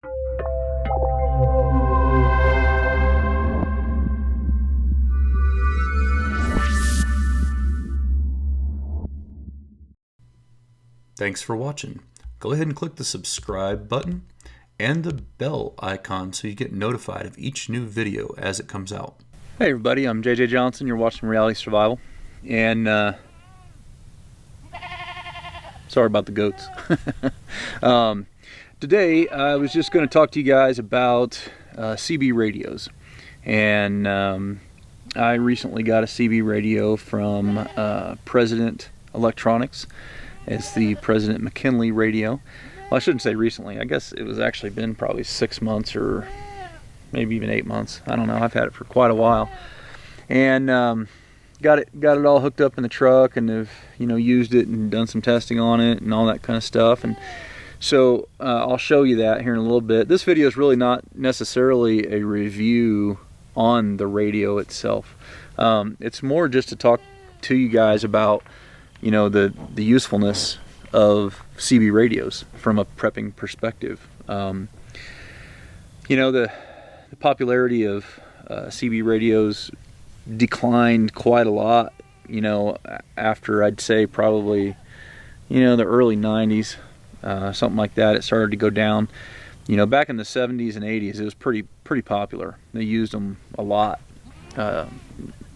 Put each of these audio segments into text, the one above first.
Thanks for watching. Go ahead and click the subscribe button and the bell icon so you get notified of each new video as it comes out. Hey everybody, I'm JJ Johnson. You're watching Reality Survival. And sorry about the goats. Today I was just going to talk to you guys about CB radios. And I recently got a CB radio from President Electronics. It's the President McKinley radio. Well, I shouldn't say recently. I guess it was actually been probably 6 months or maybe even 8 months. I don't know. I've had it for quite a while, and got it all hooked up in the truck, and have used it and done some testing on it and all that kind of stuff. And so I'll show you that here in a little bit. This video is really not necessarily a review on the radio itself. It's more just to talk to you guys about the usefulness of CB radios from a prepping perspective. The popularity of CB radios declined quite a lot, after I'd say probably, the early 90s, something like that. It started to go down. Back in the 70s and 80s, it was pretty popular. They used them a lot.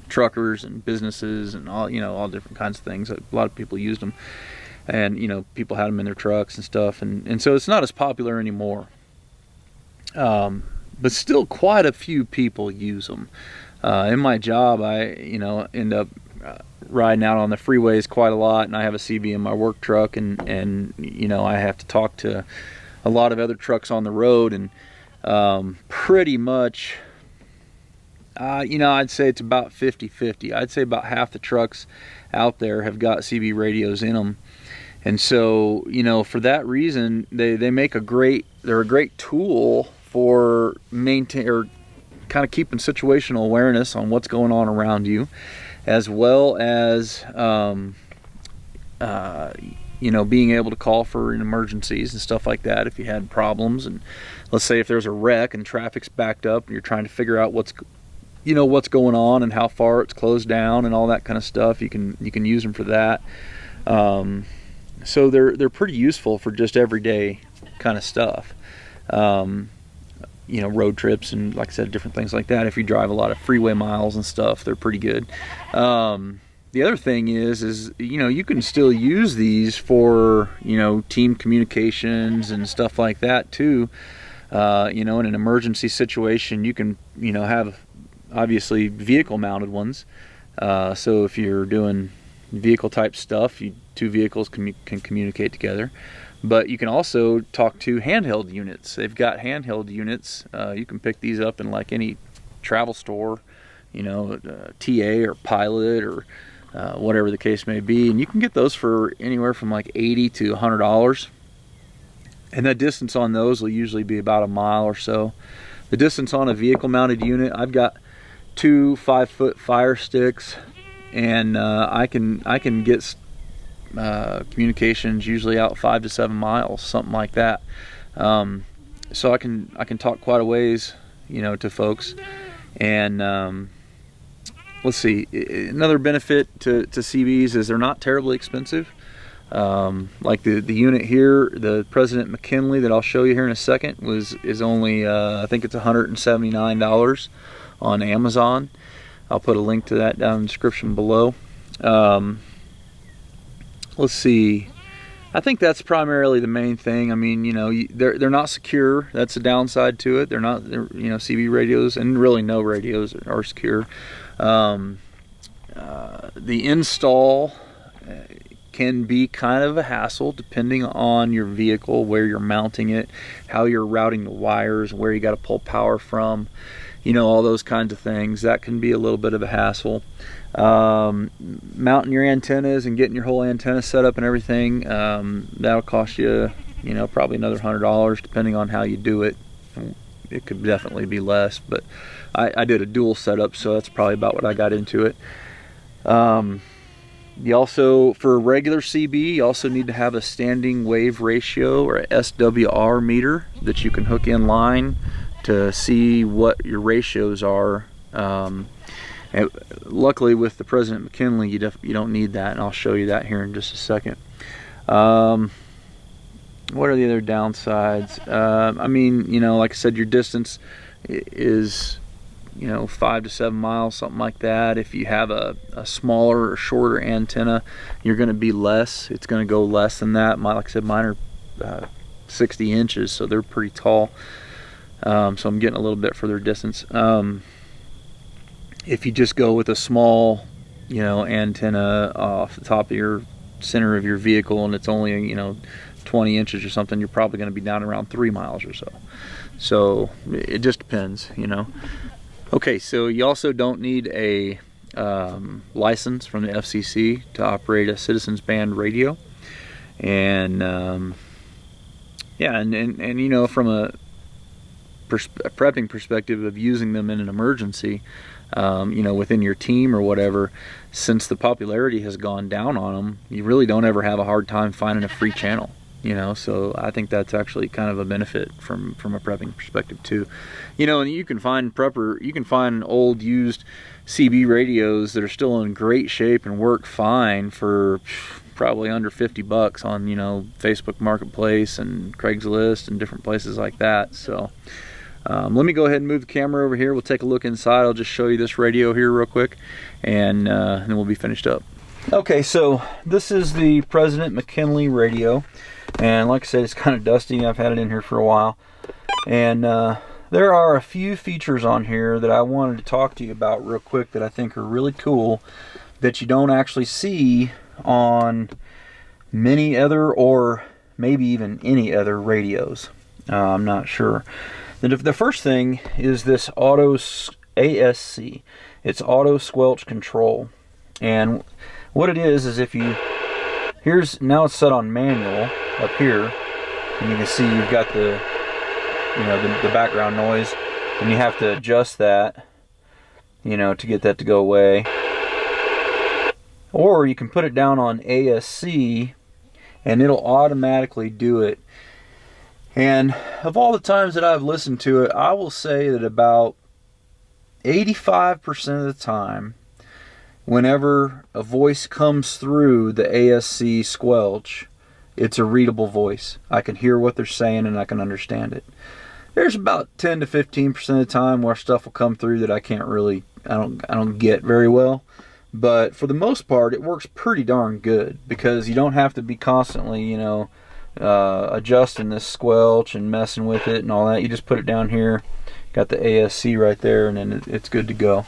Truckers and businesses and all different kinds of things. A lot of people used them, and people had them in their trucks and stuff, and so it's not as popular anymore, but still quite a few people use them. In my job, I end up riding out on the freeways quite a lot, and I have a CB in my work truck, and I have to talk to a lot of other trucks on the road, and pretty much I'd say it's about 50-50. I'd say about half the trucks out there have got CB radios in them. And so, for that reason, they're a great tool for kind of keeping situational awareness on what's going on around you, as well as, being able to call for emergencies and stuff like that if you had problems. And let's say if there's a wreck and traffic's backed up and you're trying to figure out what's going on and how far it's closed down and all that kind of stuff, you can use them for that. So they're pretty useful for just everyday kind of stuff. Road trips and, like I said, different things like that. If you drive a lot of freeway miles and stuff, they're pretty good. The other thing is you can still use these for team communications and stuff like that too. In an emergency situation, you can have obviously vehicle mounted ones, so if you're doing vehicle type stuff, two vehicles can communicate together. But you can also talk to handheld units. They've got handheld units. You can pick these up in like any travel store, TA or Pilot or whatever the case may be, and you can get those for anywhere from like $80 to $100. And the distance on those will usually be about a mile or so. The distance on a vehicle mounted unit, I've got 2 5-foot fire sticks, and I can get communications usually out 5 to 7 miles, something like that. So I can talk quite a ways, to folks. And let's see, another benefit to CBs is they're not terribly expensive. Like the unit here, the President McKinley that I'll show you here in a second is only I think it's $179 on Amazon. I'll put a link to that down in the description below. Let's see, I think that's primarily the main thing. I mean, they're not secure. That's the downside to it. They're CB radios, and really no radios are secure. The install can be kind of a hassle depending on your vehicle, where you're mounting it, how you're routing the wires, where you got to pull power from, all those kinds of things. That can be a little bit of a hassle. Mounting your antennas and getting your whole antenna set up and everything, that'll cost you, probably another $100 depending on how you do it. It could definitely be less, but I did a dual setup, so that's probably about what I got into it. You also, for a regular CB, you also need to have a standing wave ratio, or a SWR meter, that you can hook in line to see what your ratios are. And luckily with the President McKinley, you don't need that, and I'll show you that here in just a second. What are the other downsides? I mean, you know, like I said, your distance is, you know, 5 to 7 miles, something like that. If you have a smaller or shorter antenna, you're going to be less. It's going to go less than that. Like I said, mine are 60 inches, so they're pretty tall. So I'm getting a little bit further distance. If you just go with a small, you know, antenna off the top of your center of your vehicle, and it's only, you know, 20 inches or something, you're probably going to be down around 3 miles or so. So it just depends, you know. Okay, so you also don't need a license from the FCC to operate a citizens band radio. And yeah, and you know, from a prepping perspective of using them in an emergency, you know, within your team or whatever, since the popularity has gone down on them, you really don't ever have a hard time finding a free channel, you know. So I think that's actually kind of a benefit from a prepping perspective too, you know. And you can find old used CB radios that are still in great shape and work fine for probably under 50 bucks on, you know, Facebook Marketplace and Craigslist and different places like that. So let me go ahead and move the camera over here. We'll take a look inside. I'll just show you this radio here real quick, and then we'll be finished up. Okay, so this is the President McKinley radio, and like I said, it's kind of dusty. I've had it in here for a while, and there are a few features on here that I wanted to talk to you about real quick that I think are really cool, that you don't actually see on many other, or maybe even any other radios. I'm not sure. The first thing is this auto ASC. It's auto squelch control, and what it is if you, now it's set on manual up here, and you can see you've got the, you know, the background noise, and you have to adjust that, you know, to get that to go away. Or you can put it down on ASC, and it'll automatically do it. And of all the times that I've listened to it, I will say that about 85% of the time, whenever a voice comes through the ASC squelch, it's a readable voice. I can hear what they're saying and I can understand it. There's about 10 to 15% of the time where stuff will come through that I can't really, I don't get very well. But for the most part, it works pretty darn good, because you don't have to be constantly, you know, adjusting this squelch and messing with it and all that. You just put it down here, got the ASC right there, and then it's good to go.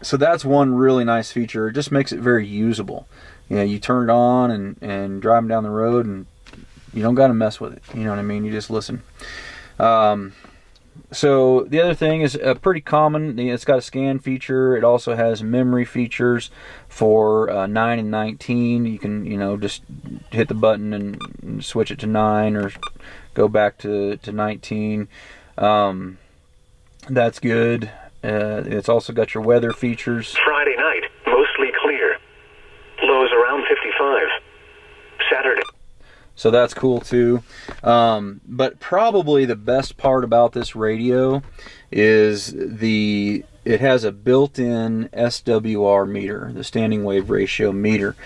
So that's one really nice feature. It just makes it very usable. You know, you turn it on and driving down the road, and you don't got to mess with it. You know what I mean? You just listen. So the other thing is pretty common. It's got a scan feature. It also has memory features for 9 and 19. You can, you know, just hit the button and switch it to 9 or go back to 19. That's good. It's also got your weather features. Friday night, mostly clear. Lows around 55. Saturday. So that's cool too. But probably the best part about this radio is it has a built-in SWR meter, the standing wave ratio meter.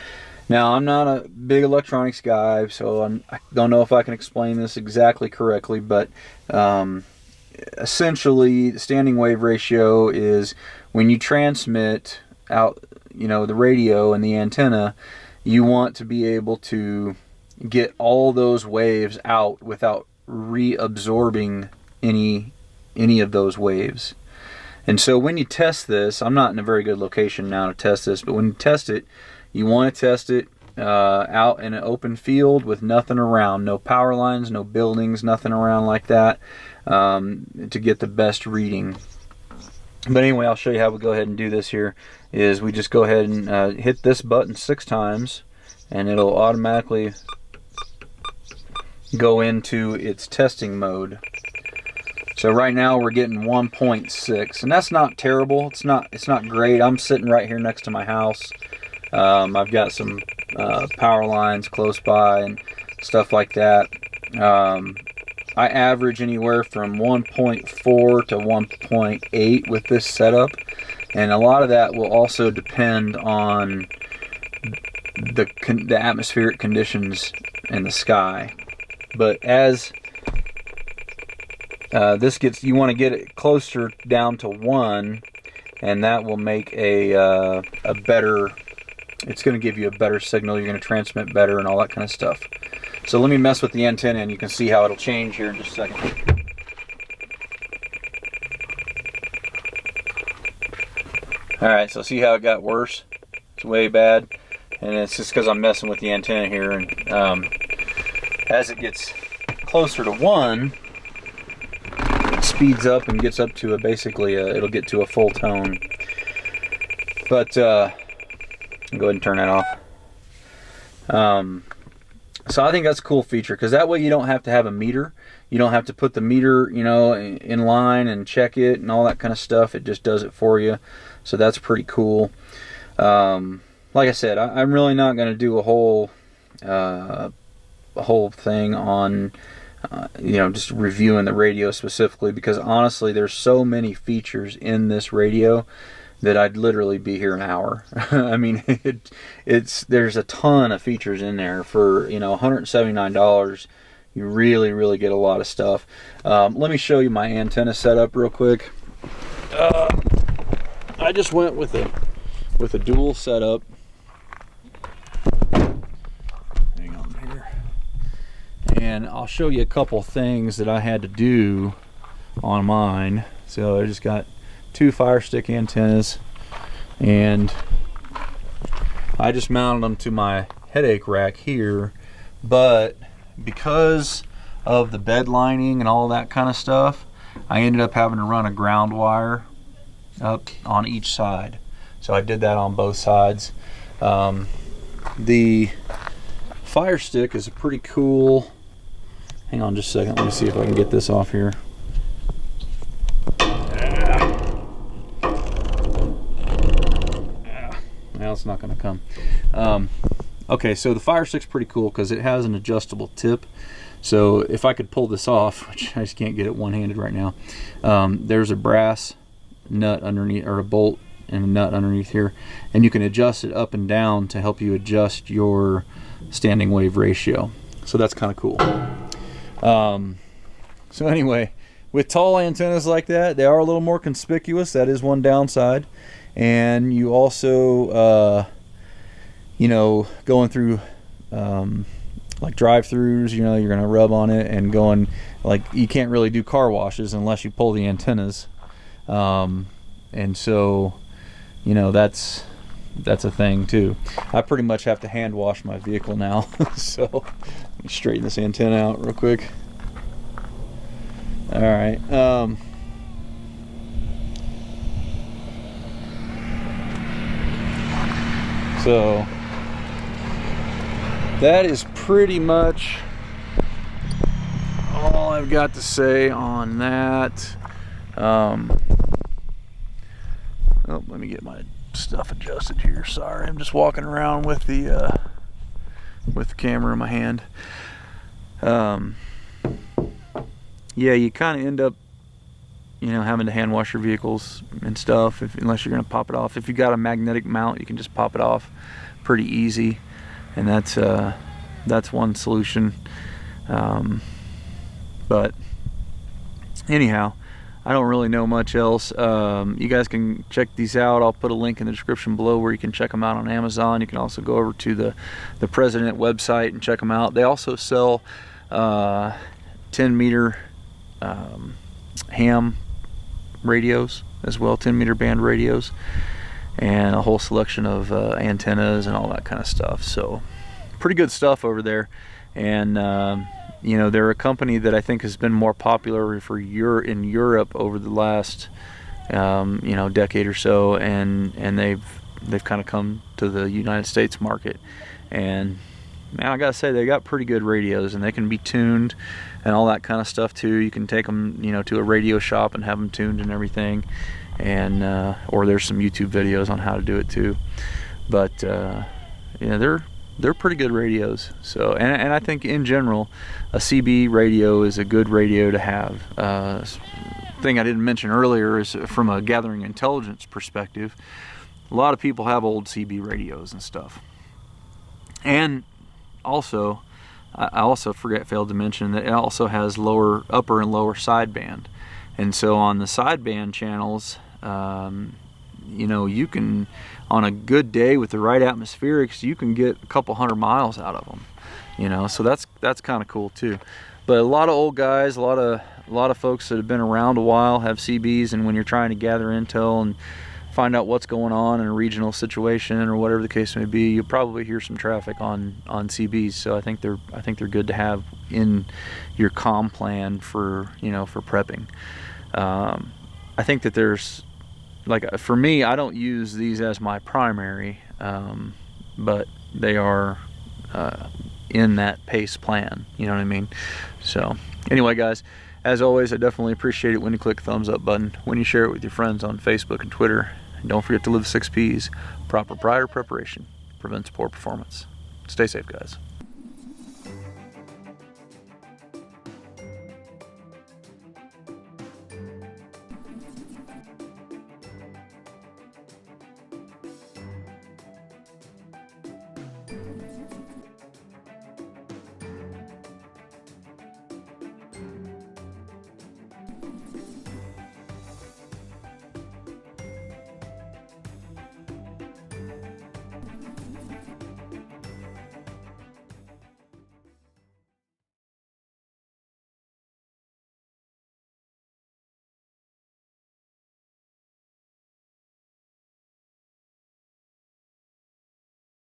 Now, I'm not a big electronics guy, so I don't know if I can explain this exactly correctly, but essentially the standing wave ratio is when you transmit out, you know, the radio and the antenna, you want to be able to get all those waves out without reabsorbing any of those waves. And so when you test this, I'm not in a very good location now to test this, but when you test it, you want to test it out in an open field with nothing around, no power lines, no buildings, nothing around like that, to get the best reading. But anyway, I'll show you how we go ahead and do this here. Is we just go ahead and hit this button 6 times, and it'll automatically go into its testing mode. So right now we're getting 1.6, and that's not terrible. It's not great. I'm sitting right here next to my house. I've got some power lines close by and stuff like that. I average anywhere from 1.4 to 1.8 with this setup, and a lot of that will also depend on the atmospheric conditions in the sky. But as this gets, you want to get it closer down to 1, and that will make a better, it's going to give you a better signal. You're going to transmit better and all that kind of stuff. So let me mess with the antenna and you can see how it'll change here in just a second. Alright, so see how it got worse? It's way bad. And it's just because I'm messing with the antenna here. And as it gets closer to 1, it speeds up and gets up to it'll get to a full tone. But I'll go ahead and turn that off. So I think that's a cool feature, because that way you don't have to have a meter. You don't have to put the meter, in line and check it and all that kind of stuff. It just does it for you. So that's pretty cool. Like I said, I'm really not going to do a whole thing on just reviewing the radio specifically, because honestly there's so many features in this radio that I'd literally be here an hour. I mean, there's a ton of features in there for $179. You really get a lot of stuff. Let me show you my antenna setup real quick. I just went with a dual setup. Hang on here. And I'll show you a couple things that I had to do on mine. So I just got 2 Fire Stick antennas, and I just mounted them to my headache rack here, but because of the bed lining and all that kind of stuff, I ended up having to run a ground wire up on each side. So I did that on both sides. The Fire Stick is a pretty cool, hang on just a second, let me see if I can get this off here. Now it's not going to come. Okay, so the Fire Stick's pretty cool because it has an adjustable tip. So if I could pull this off, which I just can't get it one-handed right now, there's a brass nut underneath, or a bolt and a nut underneath here, and you can adjust it up and down to help you adjust your standing wave ratio. So that's kind of cool. So anyway, with tall antennas like that, they are a little more conspicuous. That is one downside. And you also, going through like drive-throughs, you're going to rub on it, and going, like, you can't really do car washes unless you pull the antennas. And so, that's a thing too. I pretty much have to hand wash my vehicle now. So let me straighten this antenna out real quick. All right. So that is pretty much all I've got to say on that. Oh, let me get my stuff adjusted here. Sorry, I'm just walking around with the camera in my hand. Yeah, you kind of end up, having to hand wash your vehicles and stuff, unless you're going to pop it off. If you got a magnetic mount, you can just pop it off pretty easy, and that's one solution. But anyhow, I don't really know much else. You guys can check these out. I'll put a link in the description below where you can check them out on Amazon. You can also go over to the President website and check them out. They also sell 10 meter ham radios as well, 10 meter band radios, and a whole selection of antennas and all that kind of stuff. So pretty good stuff over there. And they're a company that I think has been more popular in Europe over the last decade or so, and they've kind of come to the United States market, and man, I gotta say, they got pretty good radios, and they can be tuned and all that kind of stuff too. You can take them, you know, to a radio shop and have them tuned and everything, and or there's some YouTube videos on how to do it too. But yeah, they're pretty good radios. So, and I think in general, a CB radio is a good radio to have. Thing I didn't mention earlier is from a gathering intelligence perspective, a lot of people have old CB radios and stuff. And also, I also failed to mention that it also has upper and lower sideband. And so on the sideband channels, you know, you can, on a good day with the right atmospherics, you can get a couple 100 miles out of them. You know, so that's kind of cool too. But a lot of old guys, a lot of folks that have been around a while have CBs, and when you're trying to gather intel and find out what's going on in a regional situation or whatever the case may be, you'll probably hear some traffic on CBs. So I think they're good to have in your comm plan for, you know, for prepping. I think that there's, like, for me, I don't use these as my primary, but they are in that PACE plan, you know what I mean? So anyway, guys, as always, I definitely appreciate it when you click the thumbs up button, when you share it with your friends on Facebook and Twitter. And don't forget to live the 6 P's. Proper prior preparation prevents poor performance. Stay safe, guys.